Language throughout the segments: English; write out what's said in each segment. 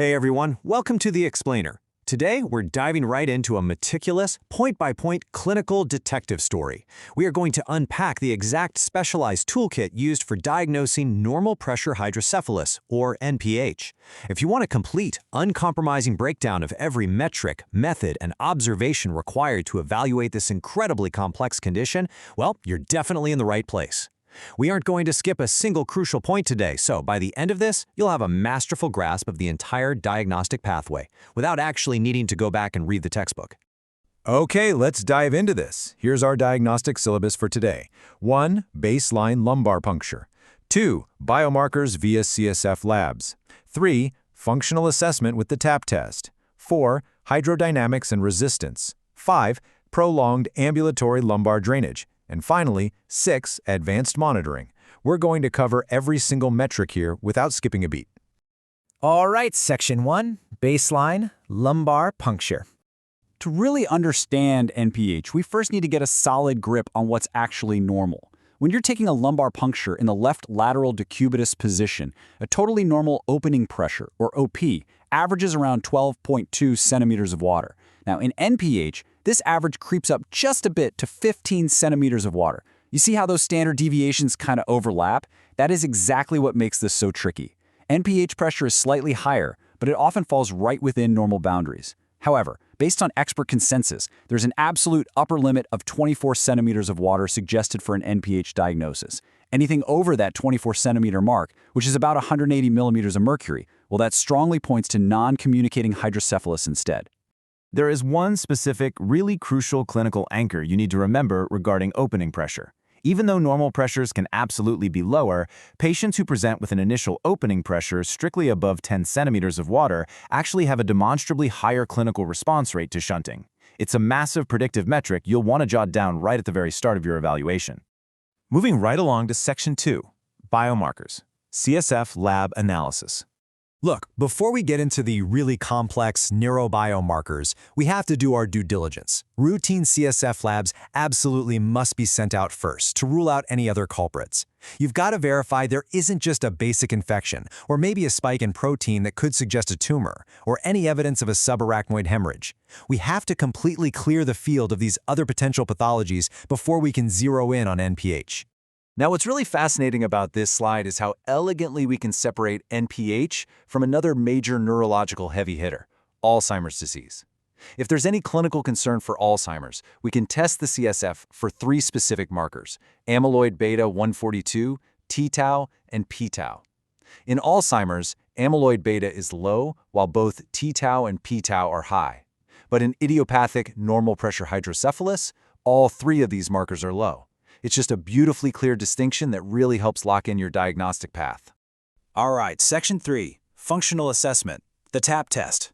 Hey everyone, welcome to The Explainer. Today, we're diving right into a meticulous, point-by-point clinical detective story. We are going to unpack the exact specialized toolkit used for diagnosing normal pressure hydrocephalus, or NPH. If you want a complete, uncompromising breakdown of every metric, method, and observation required to evaluate this incredibly complex condition, well, you're definitely in the right place. We aren't going to skip a single crucial point today, so by the end of this, you'll have a masterful grasp of the entire diagnostic pathway, without actually needing to go back and read the textbook. Okay, let's dive into this. Here's our diagnostic syllabus for today. 1. Baseline lumbar puncture. 2. Biomarkers via CSF labs. 3. Functional assessment with the TAP test. 4. Hydrodynamics and resistance. 5. Prolonged ambulatory lumbar drainage. And finally, 6. Advanced monitoring. We're going to cover every single metric here without skipping a beat. All right, Section 1, Baseline Lumbar Puncture. To really understand NPH, we first need to get a solid grip on what's actually normal. When you're taking a lumbar puncture in the left lateral decubitus position, a totally normal opening pressure, or OP, averages around 12.2 centimeters of water. Now, in NPH, this average creeps up just a bit to 15 centimeters of water. You see how those standard deviations kind of overlap? That is exactly what makes this so tricky. NPH pressure is slightly higher, but it often falls right within normal boundaries. However, based on expert consensus, there's an absolute upper limit of 24 centimeters of water suggested for an NPH diagnosis. Anything over that 24 centimeter mark, which is about 180 millimeters of mercury, well, that strongly points to non-communicating hydrocephalus instead. There is one specific, really crucial clinical anchor you need to remember regarding opening pressure. Even though normal pressures can absolutely be lower, patients who present with an initial opening pressure strictly above 10 centimeters of water actually have a demonstrably higher clinical response rate to shunting. It's a massive predictive metric you'll want to jot down right at the very start of your evaluation. Moving right along to Section 2, Biomarkers, CSF Lab Analysis. Look, before we get into the really complex neurobiomarkers, we have to do our due diligence. Routine CSF labs absolutely must be sent out first to rule out any other culprits. You've got to verify there isn't just a basic infection, or maybe a spike in protein that could suggest a tumor, or any evidence of a subarachnoid hemorrhage. We have to completely clear the field of these other potential pathologies before we can zero in on NPH. Now, what's really fascinating about this slide is how elegantly we can separate NPH from another major neurological heavy hitter, Alzheimer's disease. If there's any clinical concern for Alzheimer's, we can test the CSF for 3 specific markers: amyloid beta 142, t-tau, and p-tau. In Alzheimer's, amyloid beta is low, while both t-tau and p-tau are high. But in idiopathic normal pressure hydrocephalus, all 3 of these markers are low. It's just a beautifully clear distinction that really helps lock in your diagnostic path. All right, Section 3, Functional Assessment, the TAP test.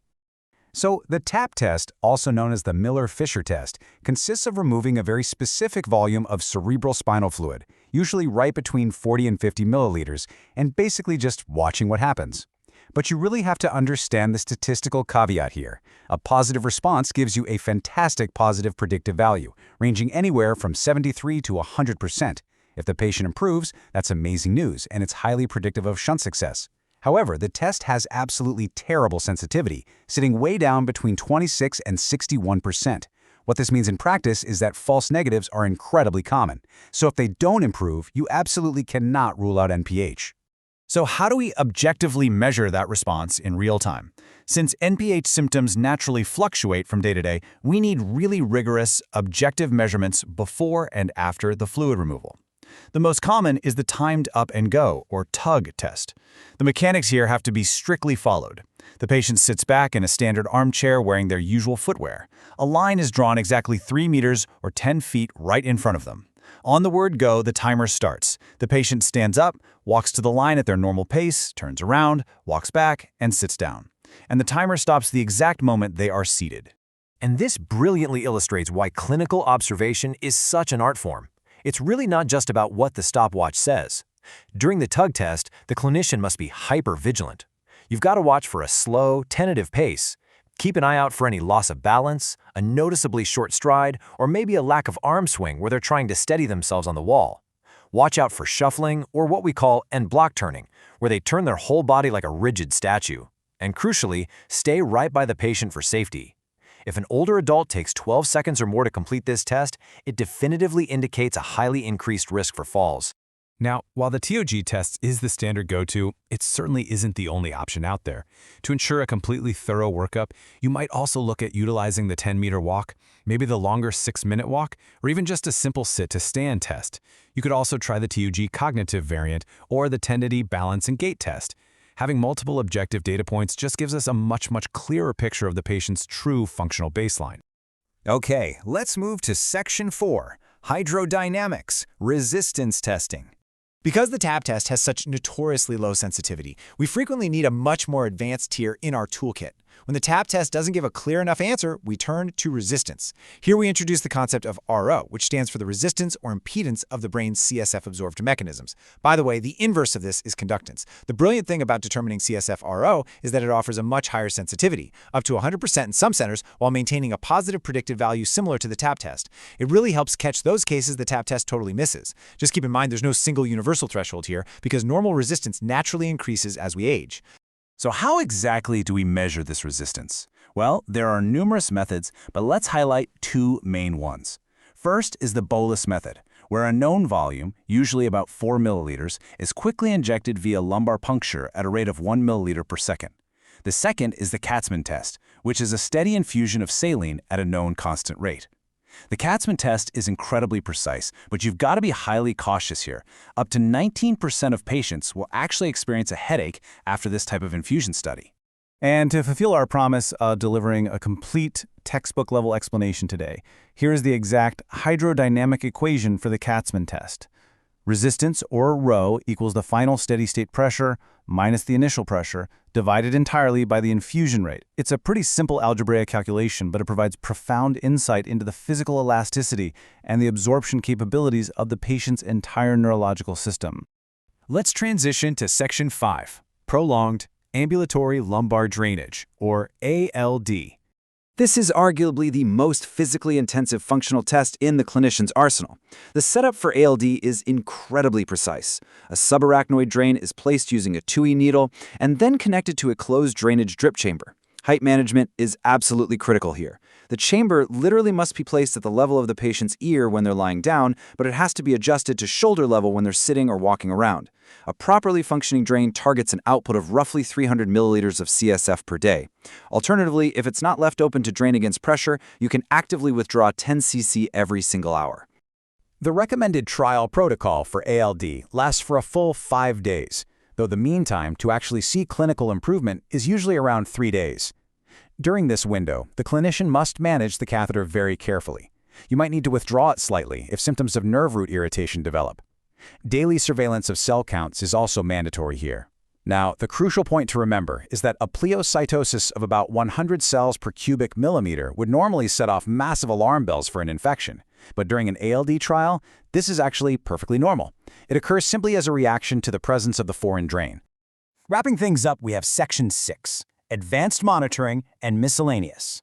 So, the TAP test, also known as the Miller-Fisher test, consists of removing a very specific volume of cerebral spinal fluid, usually right between 40 and 50 milliliters, and basically just watching what happens. But you really have to understand the statistical caveat here. A positive response gives you a fantastic positive predictive value, ranging anywhere from 73 to 100%. If the patient improves, that's amazing news, and it's highly predictive of shunt success. However, the test has absolutely terrible sensitivity, sitting way down between 26 and 61%. What this means in practice is that false negatives are incredibly common. So if they don't improve, you absolutely cannot rule out NPH. So how do we objectively measure that response in real time? Since NPH symptoms naturally fluctuate from day to day, we need really rigorous, objective measurements before and after the fluid removal. The most common is the timed up and go, or TUG test. The mechanics here have to be strictly followed. The patient sits back in a standard armchair wearing their usual footwear. A line is drawn exactly 3 meters or 10 feet right in front of them. On the word go, the timer starts. The patient stands up, walks to the line at their normal pace, turns around, walks back, and sits down. And the timer stops the exact moment they are seated. And this brilliantly illustrates why clinical observation is such an art form. It's really not just about what the stopwatch says. During the TUG test, the clinician must be hyper-vigilant. You've got to watch for a slow, tentative pace. Keep an eye out for any loss of balance, a noticeably short stride, or maybe a lack of arm swing where they're trying to steady themselves on the wall. Watch out for shuffling or what we call en bloc turning, where they turn their whole body like a rigid statue. And crucially, stay right by the patient for safety. If an older adult takes 12 seconds or more to complete this test, it definitively indicates a highly increased risk for falls. Now, while the TOG test is the standard go-to, it certainly isn't the only option out there. To ensure a completely thorough workup, you might also look at utilizing the 10-meter walk, maybe the longer 6-minute walk, or even just a simple sit-to-stand test. You could also try the TOG cognitive variant or the 10-80 balance and gait test. Having multiple objective data points just gives us a much clearer picture of the patient's true functional baseline. Okay, let's move to Section 4, Hydrodynamics, Resistance Testing. Because the TAP test has such notoriously low sensitivity, we frequently need a much more advanced tier in our toolkit. When the TAP test doesn't give a clear enough answer, we turn to resistance. Here we introduce the concept of RO, which stands for the resistance or impedance of the brain's CSF-absorbed mechanisms. By the way, the inverse of this is conductance. The brilliant thing about determining CSF RO is that it offers a much higher sensitivity, up to 100% in some centers, while maintaining a positive predictive value similar to the TAP test. It really helps catch those cases the TAP test totally misses. Just keep in mind there's no single universal threshold here, because normal resistance naturally increases as we age. So how exactly do we measure this resistance? Well, there are numerous methods, but let's highlight two main ones. First is the bolus method, where a known volume, usually about 4 milliliters, is quickly injected via lumbar puncture at a rate of 1 milliliter per second. The second is the Katzmann test, which is a steady infusion of saline at a known constant rate. The Katzmann test is incredibly precise, but you've got to be highly cautious here. Up to 19% of patients will actually experience a headache after this type of infusion study. And to fulfill our promise of delivering a complete textbook-level explanation today, here is the exact hydrodynamic equation for the Katzmann test. Resistance, or rho, equals the final steady-state pressure minus the initial pressure, divided entirely by the infusion rate. It's a pretty simple algebraic calculation, but it provides profound insight into the physical elasticity and the absorption capabilities of the patient's entire neurological system. Let's transition to Section 5, Prolonged Ambulatory Lumbar Drainage, or ALD. This is arguably the most physically intensive functional test in the clinician's arsenal. The setup for ALD is incredibly precise. A subarachnoid drain is placed using a 2E needle and then connected to a closed drainage drip chamber. Height management is absolutely critical here. The chamber literally must be placed at the level of the patient's ear when they're lying down, but it has to be adjusted to shoulder level when they're sitting or walking around. A properly functioning drain targets an output of roughly 300 milliliters of CSF per day. Alternatively, if it's not left open to drain against pressure, you can actively withdraw 10 cc every single hour. The recommended trial protocol for ALD lasts for a full 5 days, though the mean time to actually see clinical improvement is usually around 3 days. During this window, the clinician must manage the catheter very carefully. You might need to withdraw it slightly if symptoms of nerve root irritation develop. Daily surveillance of cell counts is also mandatory here. Now, the crucial point to remember is that a pleocytosis of about 100 cells per cubic millimeter would normally set off massive alarm bells for an infection. But during an ALD trial, this is actually perfectly normal. It occurs simply as a reaction to the presence of the foreign drain. Wrapping things up, we have Section 6, Advanced Monitoring and Miscellaneous.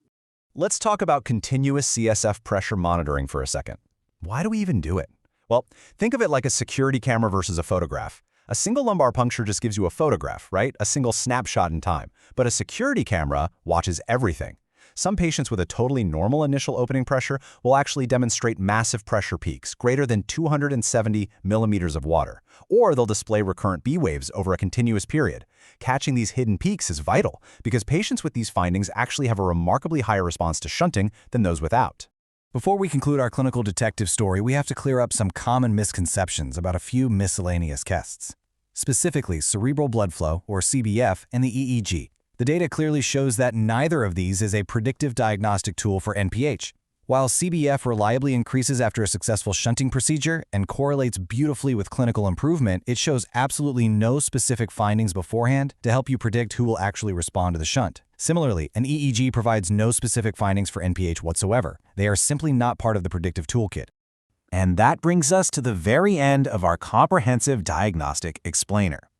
Let's talk about continuous CSF pressure monitoring for a second. Why do we even do it? Well, think of it like a security camera versus a photograph. A single lumbar puncture just gives you a photograph, right? A single snapshot in time. But a security camera watches everything. Some patients with a totally normal initial opening pressure will actually demonstrate massive pressure peaks, greater than 270 millimeters of water. Or they'll display recurrent B waves over a continuous period. Catching these hidden peaks is vital, because patients with these findings actually have a remarkably higher response to shunting than those without. Before we conclude our clinical detective story, we have to clear up some common misconceptions about a few miscellaneous tests, specifically cerebral blood flow, or CBF, and the EEG. The data clearly shows that neither of these is a predictive diagnostic tool for NPH. While CBF reliably increases after a successful shunting procedure and correlates beautifully with clinical improvement, it shows absolutely no specific findings beforehand to help you predict who will actually respond to the shunt. Similarly, an EEG provides no specific findings for NPH whatsoever. They are simply not part of the predictive toolkit. And that brings us to the very end of our comprehensive diagnostic explainer.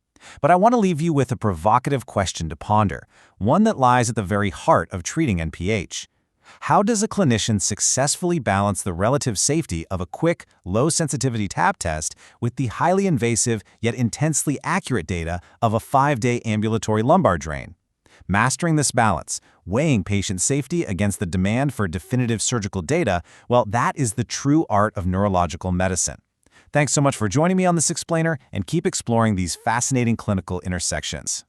But I want to leave you with a provocative question to ponder, one that lies at the very heart of treating NPH. How does a clinician successfully balance the relative safety of a quick, low-sensitivity TAP test with the highly invasive yet intensely accurate data of a 5-day ambulatory lumbar drain? Mastering this balance, weighing patient safety against the demand for definitive surgical data, well, that is the true art of neurological medicine. Thanks so much for joining me on this explainer, and keep exploring these fascinating clinical intersections.